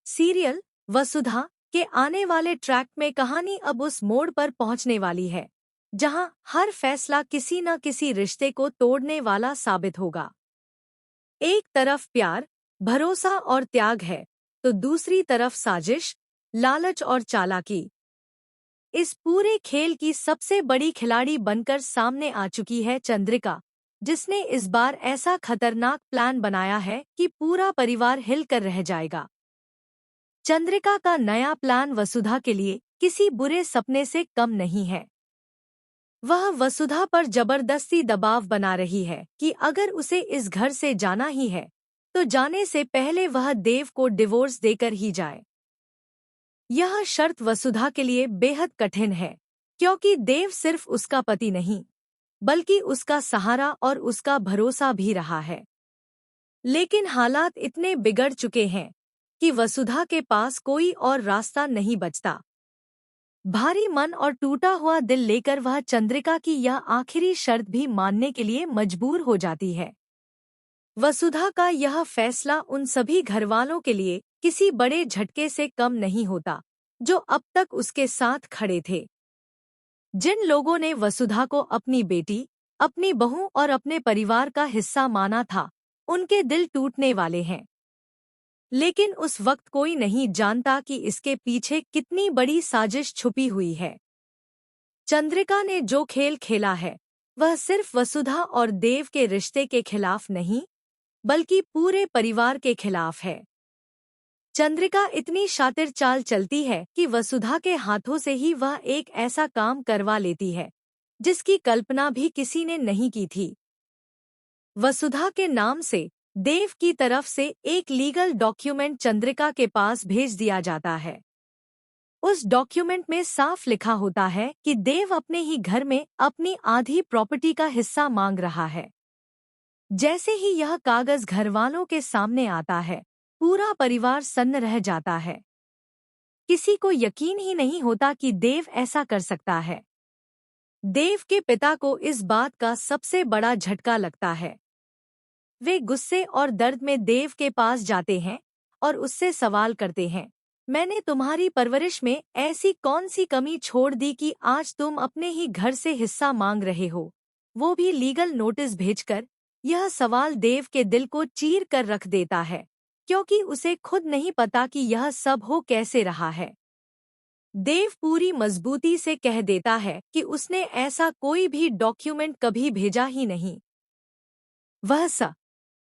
Serial वसुधा के आने वाले ट्रैक में कहानी अब उस मोड़ पर पहुंचने वाली है जहां हर फैसला किसी न किसी रिश्ते को तोड़ने वाला साबित होगा। एक तरफ प्यार, भरोसा और त्याग है, तो दूसरी तरफ साजिश, लालच और चालाकी। इस पूरे खेल की सबसे बड़ी खिलाड़ी बनकर सामने आ चुकी है चंद्रिका, जिसने इस बार ऐसा खतरनाक प्लान बनाया है कि पूरा परिवार हिलकर रह जाएगा। चंद्रिका का नया प्लान वसुधा के लिए किसी बुरे सपने से कम नहीं है। वह वसुधा पर जबरदस्ती दबाव बना रही है कि अगर उसे इस घर से जाना ही है तो जाने से पहले वह देव को डिवोर्स देकर ही जाए। यह शर्त वसुधा के लिए बेहद कठिन है, क्योंकि देव सिर्फ उसका पति नहीं बल्कि उसका सहारा और उसका भरोसा भी रहा है। लेकिन हालात इतने बिगड़ चुके हैं कि वसुधा के पास कोई और रास्ता नहीं बचता। भारी मन और टूटा हुआ दिल लेकर वह चंद्रिका की यह आखिरी शर्त भी मानने के लिए मजबूर हो जाती है। वसुधा का यह फैसला उन सभी घरवालों के लिए किसी बड़े झटके से कम नहीं होता जो अब तक उसके साथ खड़े थे। जिन लोगों ने वसुधा को अपनी बेटी, अपनी बहू और अपने परिवार का हिस्सा माना था, उनके दिल टूटने वाले हैं। लेकिन उस वक्त कोई नहीं जानता कि इसके पीछे कितनी बड़ी साजिश छुपी हुई है। चंद्रिका ने जो खेल खेला है वह सिर्फ वसुधा और देव के रिश्ते के खिलाफ नहीं बल्कि पूरे परिवार के खिलाफ है। चंद्रिका इतनी शातिर चाल चलती है कि वसुधा के हाथों से ही वह एक ऐसा काम करवा लेती है जिसकी कल्पना भी किसी ने नहीं की थी। वसुधा के नाम से देव की तरफ से एक लीगल डॉक्यूमेंट चंद्रिका के पास भेज दिया जाता है। उस डॉक्यूमेंट में साफ लिखा होता है कि देव अपने ही घर में अपनी आधी प्रॉपर्टी का हिस्सा मांग रहा है। जैसे ही यह कागज घरवालों के सामने आता है, पूरा परिवार सन्न रह जाता है। किसी को यकीन ही नहीं होता कि देव ऐसा कर सकता है। देव के पिता को इस बात का सबसे बड़ा झटका लगता है। वे गुस्से और दर्द में देव के पास जाते हैं और उससे सवाल करते हैं, मैंने तुम्हारी परवरिश में ऐसी कौन सी कमी छोड़ दी कि आज तुम अपने ही घर से हिस्सा मांग रहे हो, वो भी लीगल नोटिस भेजकर। यह सवाल देव के दिल को चीर कर रख देता है, क्योंकि उसे खुद नहीं पता कि यह सब हो कैसे रहा है। देव पूरी मजबूती से कह देता है कि उसने ऐसा कोई भी डॉक्यूमेंट कभी भेजा ही नहीं। वह